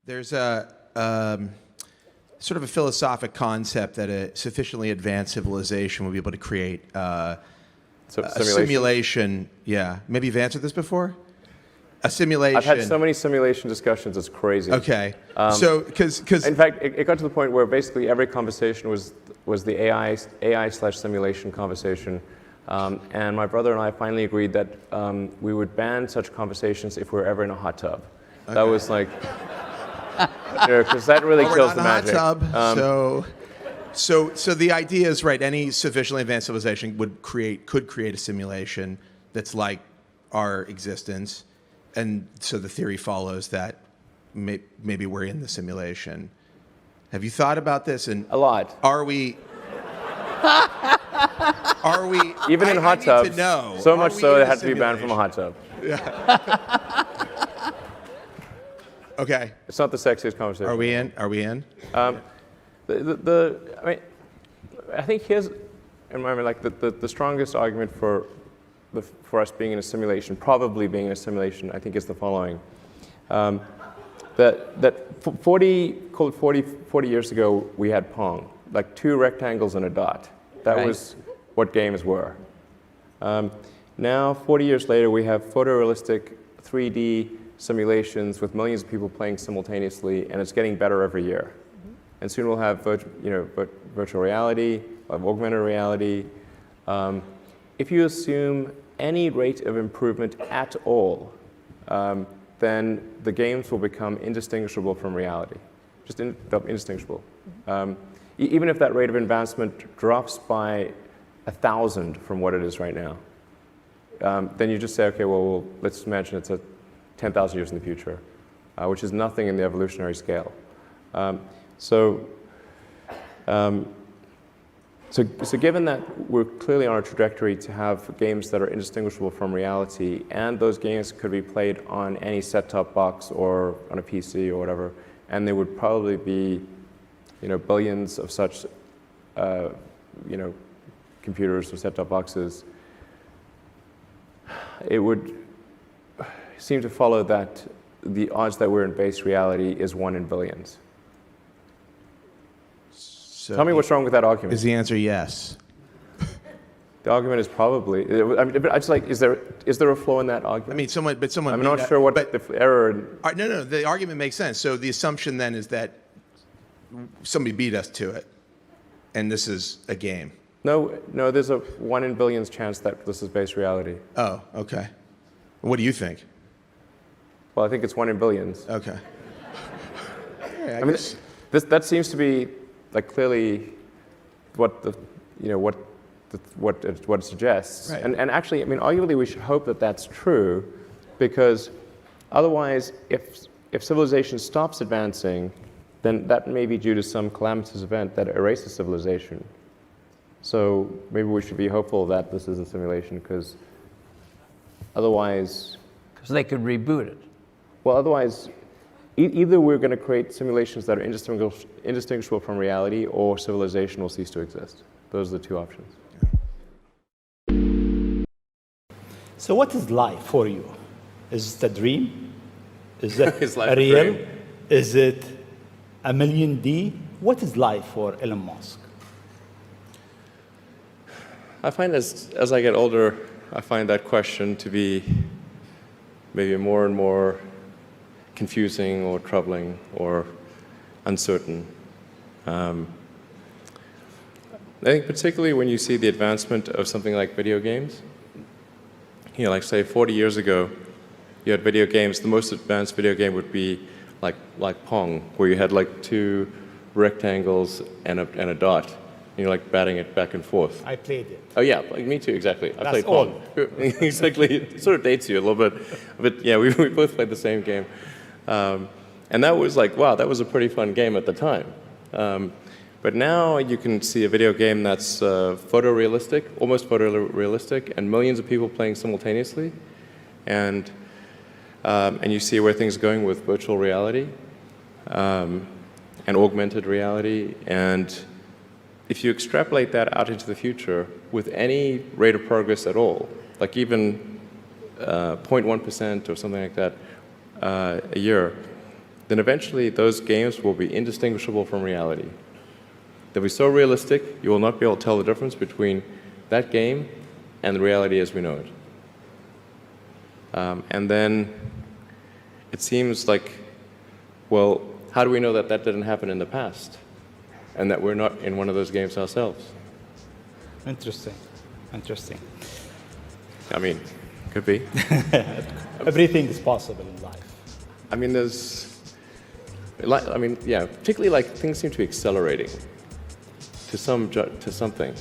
There's sort of a philosophic concept that a sufficiently advanced civilization will be able to create a simulation. Yeah, maybe you've answered this before. A simulation. I've had so many simulation discussions; it's crazy. Okay, so because in fact, it got to the point where basically every conversation was the AI/simulation conversation, and my brother and I finally agreed that we would ban such conversations if we were ever in a hot tub. Okay. That was like, because that really kills the magic. We're not in a hot tub, so the idea is right. Any sufficiently advanced civilization could create a simulation that's like our existence. And so the theory follows that maybe we're in the simulation. Have you thought about this? And a lot. Are we? Even in hot tubs? To know, so much so it had to be banned from a hot tub. Yeah. Okay. It's not the sexiest conversation. Are we in? Are we in? I mean, I think here's, in my mind, like the strongest argument for us being in a simulation, probably being in a simulation, I think is the following. That 40 years ago, we had Pong, like 2 rectangles and a dot. That was what games were. Now, 40 years later, we have photorealistic 3D simulations with millions of people playing simultaneously, and it's getting better every year. And soon we'll have virtual reality, augmented reality. If you assume any rate of improvement at all, then the games will become indistinguishable from reality, just indistinguishable. Even if that rate of advancement drops by 1,000 from what it is right now, then you just say, okay, well, let's imagine it's 10,000 years in the future, which is nothing in the evolutionary scale. So given that we're clearly on a trajectory to have games that are indistinguishable from reality, and those games could be played on any set-top box or on a PC or whatever, and there would probably be, billions of such, computers or set-top boxes, it would seem to follow that the odds that we're in base reality is 1 in billions. So tell me what's wrong with that argument. Is the answer yes? The argument is probably. I mean, but I just like, is there a flaw in that argument? I mean, someone. I'm not sure what the error. No. The argument makes sense. So the assumption then is that somebody beat us to it, and this is a game. No. There's a 1 in billions chance that this is base reality. Oh, okay. What do you think? Well, I think it's 1 in billions. Okay. I mean, that seems to be like clearly what it suggests. Right. And actually, I mean, arguably, we should hope that that's true, because otherwise, if civilization stops advancing, then that may be due to some calamitous event that erases civilization. So maybe we should be hopeful that this is a simulation, because otherwise... Because they could reboot it. Well, otherwise, either we're going to create simulations that are indistinguishable from reality, or civilization will cease to exist. Those are the 2 options. So what is life for you? Is it a dream? Is it Is life real? a dream? Is it a million D? What is life for Elon Musk? I find as I get older, I find that question to be maybe more and more confusing or troubling or uncertain. I think particularly when you see the advancement of something like video games, like say 40 years ago, you had video games, the most advanced video game would be like Pong, where you had like 2 rectangles and a dot, and you're like batting it back and forth. I played it. Oh yeah, like me too, exactly. I played all. Pong. Exactly, it sort of dates you a little bit, but yeah, we both played the same game. And that was like, wow, that was a pretty fun game at the time. But now you can see a video game that's photorealistic, almost photorealistic, and millions of people playing simultaneously. And you see where things are going with virtual reality and augmented reality. And if you extrapolate that out into the future with any rate of progress at all, like even 0.1% or something like that a year, then eventually those games will be indistinguishable from reality. They'll be so realistic, you will not be able to tell the difference between that game and the reality as we know it. And then it seems like, well, how do we know that that didn't happen in the past and that we're not in one of those games ourselves? Interesting. Interesting. I mean, could be. Everything is possible in life. I mean, particularly like things seem to be accelerating to something.